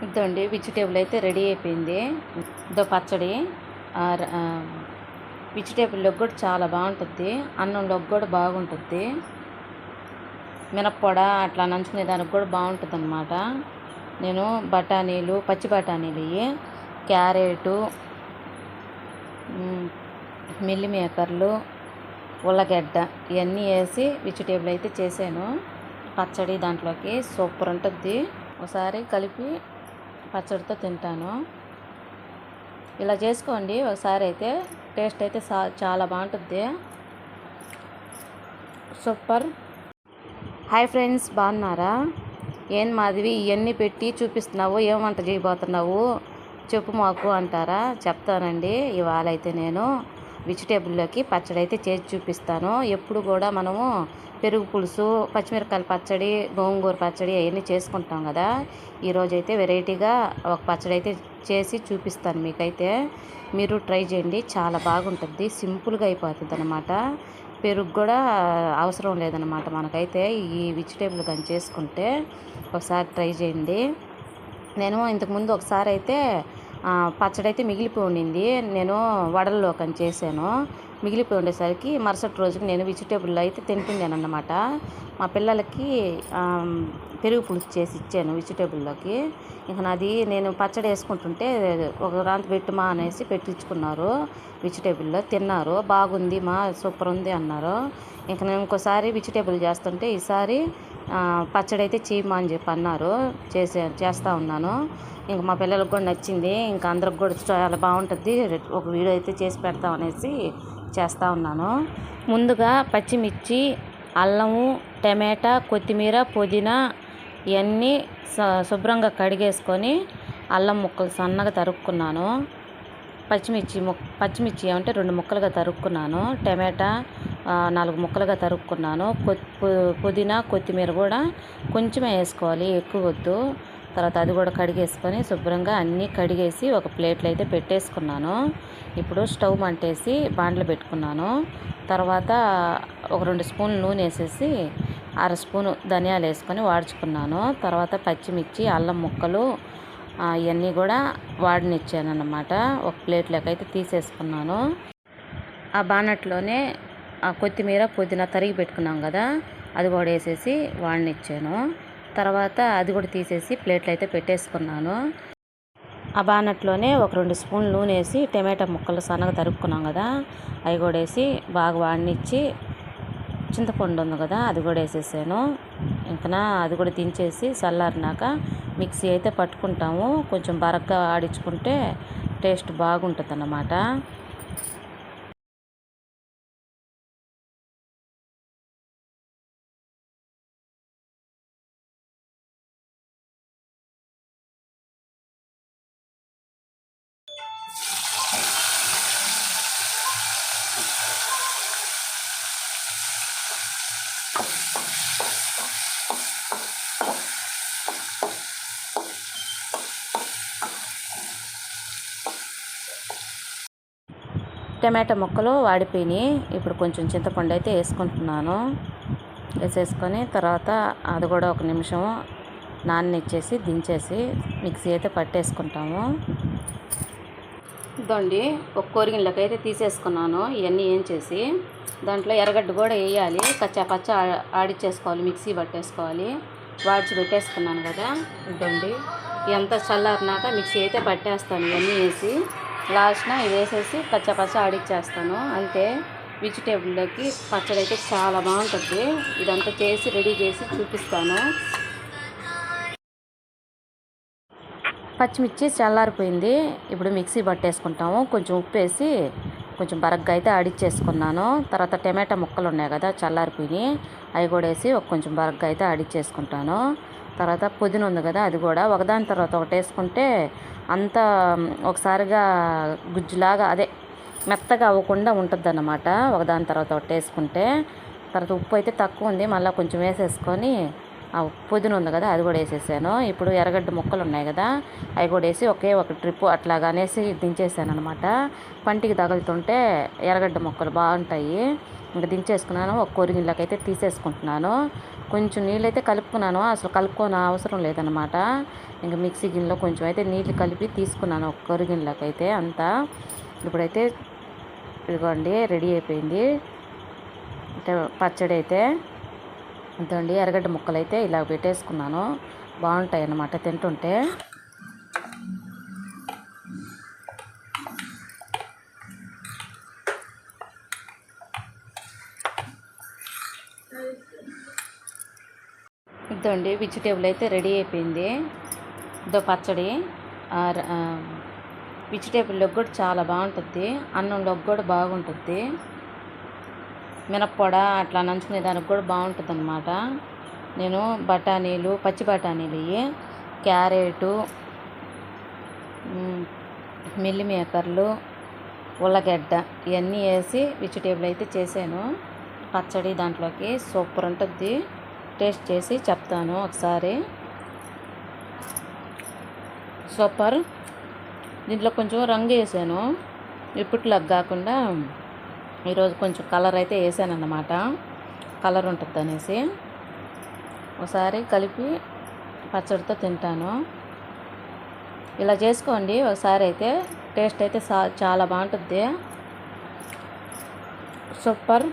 ఇదండి వెజిటేబుల్ అయితే రెడీ అయిపోయింది. ఇదో పచ్చడి. వెజిటేబుల్లోకి కూడా చాలా బాగుంటుంది, అన్నంలోకి కూడా బాగుంటుంది, మినప్పొడ అట్లా నంచుకునే దానికి కూడా బాగుంటుంది అన్నమాట. నేను బఠానీలు, పచ్చి బఠానీలు ఇవి, క్యారెటు, మిల్లి మేకర్లు, ఉల్లగడ్డ ఇవన్నీ వేసి వెజిటేబుల్ అయితే చేశాను. పచ్చడి దాంట్లోకి సూపర్ ఉంటుంది. ఒకసారి కలిపి పచ్చడితో తింటాను. ఇలా చేసుకోండి ఒకసారి, అయితే టేస్ట్ అయితే చాలా బాగుంటుంది. సూపర్. హాయ్ ఫ్రెండ్స్, బాగున్నారా? ఏం మాధవి ఇవన్నీ పెట్టి చూపిస్తున్నావు, ఏం వంట చేయబోతున్నావు చెప్పు మాకు అంటారా? చెప్తానండి. ఇవాళ అయితే నేను వెజిటేబుల్లోకి పచ్చడి అయితే చేసి చూపిస్తాను. ఎప్పుడు కూడా మనము పెరుగు పులుసు, పచ్చిమిరపకాయల పచ్చడి, గోంగూర పచ్చడి అవన్నీ చేసుకుంటాం కదా. ఈరోజైతే వెరైటీగా ఒక పచ్చడి అయితే చేసి చూపిస్తాను మీకైతే. మీరు ట్రై చేయండి, చాలా బాగుంటుంది, సింపుల్గా అయిపోతుంది అన్నమాట. పెరుగు కూడా అవసరం లేదన్నమాట మనకైతే ఈ వెజిటేబుల్ కానీ చేసుకుంటే. ఒకసారి ట్రై చేయండి. నేను ఇంతకుముందు ఒకసారి అయితే పచ్చడి అయితే మిగిలిపోయి ఉండింది, నేను వడల్లో కానీ చేశాను. మిగిలిపోయి ఉండేసరికి మరుసటి రోజుకి నేను వెజిటేబుల్ అయితే తింటుండేను అన్నమాట. మా పిల్లలకి పెరుగు పులుసు చేసి ఇచ్చాను వెజిటేబుల్లోకి. ఇక నాది నేను పచ్చడి వేసుకుంటుంటే ఒక రాంత పెట్టుమా అనేసి పెట్టించుకున్నారు. వెజిటేబుల్లో తిన్నారు, బాగుంది మా, సూపర్ ఉంది అన్నారు. ఇంక నేను ఇంకోసారి వెజిటేబుల్ చేస్తుంటే ఈసారి పచ్చడి అయితే చేయమా అని చెప్పి అన్నారు. చేస్తూ ఉన్నాను. ఇంక మా పిల్లలకు కూడా నచ్చింది, ఇంకా అందరికి కూడా చాలా బాగుంటుంది, ఒక వీడియో అయితే చేసి పెడతాం అనేసి చేస్తూ ఉన్నాను. ముందుగా పచ్చిమిర్చి, అల్లము, టమాటా, కొత్తిమీర, పుదీనా ఇవన్నీ శుభ్రంగా కడిగేసుకొని అల్లం ముక్కలు సన్నగా తరుక్కున్నాను. పచ్చిమిర్చి ఏమంటే 2 ముక్కలుగా తరుక్కున్నాను. టమాటా 4 ముక్కలుగా తరుక్కున్నాను. పుదీనా, కొత్తిమీర కూడా కొంచెమే వేసుకోవాలి, ఎక్కువ వద్దు. తర్వాత అది కూడా కడిగేసుకొని శుభ్రంగా అన్నీ కడిగేసి ఒక ప్లేట్లో అయితే పెట్టేసుకున్నాను. ఇప్పుడు స్టవ్ మంటేసి బాండ్లు పెట్టుకున్నాను. తర్వాత ఒక 2 స్పూన్లు నూనె వేసేసి 1/2 స్పూను ధనియాలు వేసుకొని వాడ్చుకున్నాను. తర్వాత పచ్చిమిర్చి, అల్లం ముక్కలు ఇవన్నీ కూడా వాడనిచ్చాను అన్నమాట. ఒక ప్లేట్లోకి అయితే తీసేసుకున్నాను. ఆ బాణట్లోనే కొత్తిమీర, పుదీనా తరిగి పెట్టుకున్నాం కదా, అది కూడా వేసేసి వాడనిచ్చాను. తర్వాత అది కూడా తీసేసి ప్లేట్లు అయితే పెట్టేసుకున్నాను. ఆ బాణట్లోనే ఒక 2 స్పూన్లు నూనె వేసి టమాటా ముక్కలు సన్నగా తరుక్కున్నాం కదా, అవి కూడా వేసి బాగా వాడనిచ్చి చింతపండు ఉంది కదా అది కూడా వేసేసాను. ఇంకా అది కూడా దించేసి చల్లారినాక మిక్సీ అయితే పట్టుకుంటాము. కొంచెం బరగ్గా ఆడించుకుంటే టేస్ట్ బాగుంటుంది అన్నమాట. టమాటా ముక్కలు వాడిపోయినాయి. ఇప్పుడు కొంచెం చింతపండు అయితే వేసుకుంటున్నాను. వేసేసుకొని తర్వాత అది కూడా ఒక నిమిషం నాననిచ్చేసి దించేసి మిక్సీ అయితే పట్టేసుకుంటాము. ఇదండి ఒక కూరగిన్నెలోకి అయితే తీసేసుకున్నాను. ఇవన్నీ ఏం చేసి దాంట్లో ఎర్రగడ్డ కూడా వేయాలి, కచ్చా ఆడిచ్చేసుకోవాలి, మిక్సీ పట్టేసుకోవాలి. వాడిచి పెట్టేసుకున్నాను కదా. ఇదండి ఇదంతా చల్లారినాక మిక్సీ అయితే పట్టేస్తాను. ఇవన్నీ వేసి లాస్ట్న ఇవి వేసేసి పచ్చా ఆడిచ్చేస్తాను. అంతే, వెజిటేబుల్లోకి పచ్చడి అయితే చాలా బాగుంటుంది. ఇదంతా చేసి రెడీ చేసి చూపిస్తాను. పచ్చిమిర్చి చల్లారిపోయింది, ఇప్పుడు మిక్సీ పట్టేసుకుంటాము. కొంచెం ఉప్పు వేసి కొంచెం బరగ్గా అయితే ఆడిచ్చేసుకున్నాను. తర్వాత టమాటా ముక్కలు ఉన్నాయి కదా చల్లారిపోయి, అవి కూడా వేసి కొంచెం బరగ్గా అయితే ఆడిచ్చేసుకుంటాను. తర్వాత పుదీనా ఉంది కదా, అది కూడా ఒకదాని తర్వాత ఒకటి వేసుకుంటే అంతా ఒకసారిగా గుజ్జులాగా అదే మెత్తగా అవ్వకుండా ఉంటుంది అన్నమాట, ఒకదాని తర్వాత ఒకటి వేసుకుంటే. తర్వాత ఉప్పు అయితే తక్కువ ఉంది, మళ్ళీ కొంచెం వేసేసుకొని పుదీనా ఉంది కదా అది కూడా వేసేసాను. ఇప్పుడు ఎర్రగడ్డ ముక్కలు ఉన్నాయి కదా అవి కూడా వేసి ఒకే ఒక ట్రిప్పు అట్లాగా అనేసి దించేసాను అనమాట. పంటికి తగులుతుంటే ఎర్రగడ్డ ముక్కలు బాగుంటాయి. ఇంకా దించేసుకున్నాను. ఒక కొరిగిన్లోకి అయితే తీసేసుకుంటున్నాను. కొంచెం నీళ్ళు అయితే కలుపుకున్నాను, అసలు కలుపుకోని అవసరం లేదనమాట. ఇంకా మిక్సీ గిన్నెలో కొంచెం అయితే నీళ్ళు కలిపి తీసుకున్నాను, ఒక కర్రీ గిన్నెలోకి అయితే అంతా. ఇప్పుడైతే ఇదిగోండి రెడీ అయిపోయింది అంటే పచ్చడి అయితే. ఇదండి ఎర్రగడ్డ ముక్కలు అయితే ఇలా పెట్టేసుకున్నాను, బాగుంటాయి అన్నమాట తింటుంటే. ఇదండి వెజిటేబుల్ అయితే రెడీ అయిపోయింది. ఇదో పచ్చడి వెజిటేబుల్లోకి కూడా చాలా బాగుంటుంది, అన్నంలోకి కూడా బాగుంటుంది, మినప్పొడ అట్లా నంచుకునే దానికి కూడా బాగుంటుంది అన్నమాట. నేను బఠానీలు, పచ్చి బఠానీలు, క్యారెటు, మిల్లి మేకర్లు, ఉల్లగడ్డ ఇవన్నీ వేసి వెజిటేబుల్ అయితే చేశాను పచ్చడి. దాంట్లోకి సూపర్ ఉంటుంది, టేస్ట్ చేసి చెప్తాను ఒకసారి. సూపర్. దీంట్లో కొంచెం రంగు వేసాను, ఇప్పట్లోకి కాకుండా ఈరోజు కొంచెం కలర్ అయితే వేసాను అన్నమాట, కలర్ ఉంటుంది అనేసి. ఒకసారి కలిపి పచ్చడితో తింటాను. ఇలా చేసుకోండి ఒకసారి అయితే, టేస్ట్ అయితే చాలా బాగుంటుంది, సూపర్.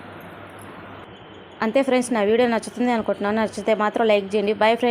అంతే ఫ్రెండ్స్, నా వీడియో నచ్చుతుంది అనుకుంటున్నాను. నచ్చితే మాత్రం లైక్ చేయండి. Bye friends.